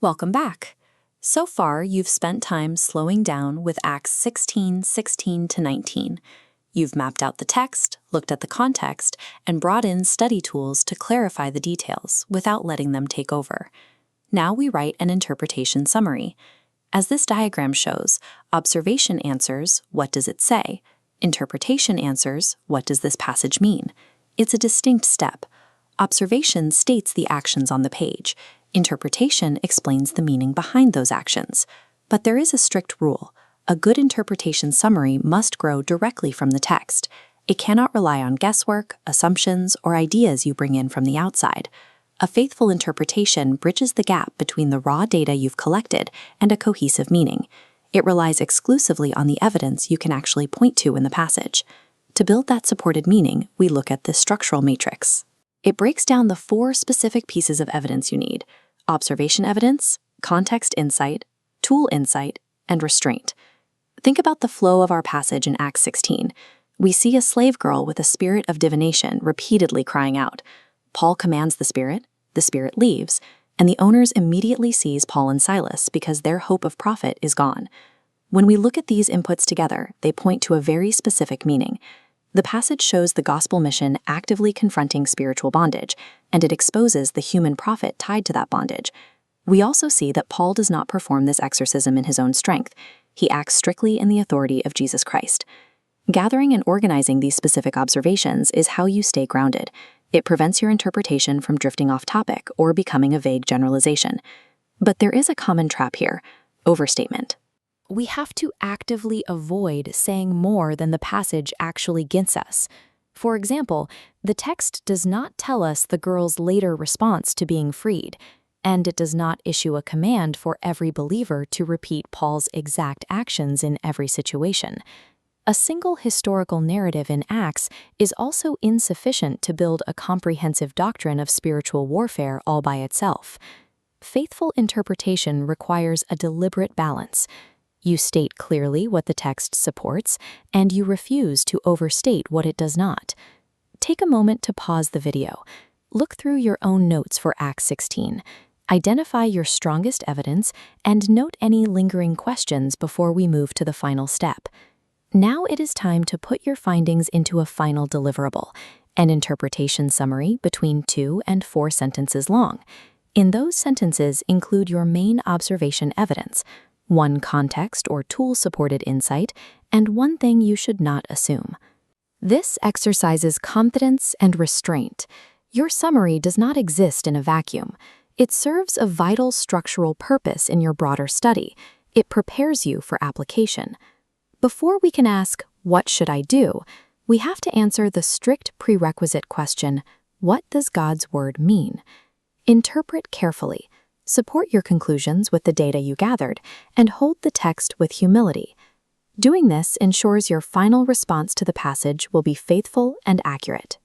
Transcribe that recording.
Welcome back. So far, you've spent time slowing down with Acts 16:16 to 19. You've mapped out the text, looked at the context, and brought in study tools to clarify the details without letting them take over. Now we write an interpretation summary. As this diagram shows, observation answers, "What does it say?" Interpretation answers, "What does this passage mean?" It's a distinct step. Observation states the actions on the page. Interpretation explains the meaning behind those actions. But there is a strict rule. A good interpretation summary must grow directly from the text. It cannot rely on guesswork, assumptions, or ideas you bring in from the outside. A faithful interpretation bridges the gap between the raw data you've collected and a cohesive meaning. It relies exclusively on the evidence you can actually point to in the passage. To build that supported meaning, we look at this structural matrix. It breaks down the 4 specific pieces of evidence you need: observation evidence, context insight, tool insight, and restraint. Think about the flow of our passage in Acts 16. We see a slave girl with a spirit of divination repeatedly crying out. Paul commands the spirit leaves, and the owners immediately seize Paul and Silas because their hope of profit is gone. When we look at these inputs together, they point to a very specific meaning. The passage shows the gospel mission actively confronting spiritual bondage, and it exposes the human profit tied to that bondage. We also see that Paul does not perform this exorcism in his own strength. He acts strictly in the authority of Jesus Christ. Gathering and organizing these specific observations is how you stay grounded. It prevents your interpretation from drifting off topic or becoming a vague generalization. But there is a common trap here: overstatement. We have to actively avoid saying more than the passage actually gets us. For example, the text does not tell us the girl's later response to being freed, and it does not issue a command for every believer to repeat Paul's exact actions in every situation. A single historical narrative in Acts is also insufficient to build a comprehensive doctrine of spiritual warfare all by itself. Faithful interpretation requires a deliberate balance. You state clearly what the text supports, and you refuse to overstate what it does not. Take a moment to pause the video. Look through your own notes for Acts 16. Identify your strongest evidence and note any lingering questions before we move to the final step. Now it is time to put your findings into a final deliverable, an interpretation summary between 2 and 4 sentences long. In those sentences, include your main observation evidence, 1 context or tool-supported insight, and 1 thing you should not assume. This exercises confidence and restraint. Your summary does not exist in a vacuum. It serves a vital structural purpose in your broader study. It prepares you for application. Before we can ask, "What should I do?" we have to answer the strict prerequisite question, "What does God's word mean?" Interpret carefully. Support your conclusions with the data you gathered, and hold the text with humility. Doing this ensures your final response to the passage will be faithful and accurate.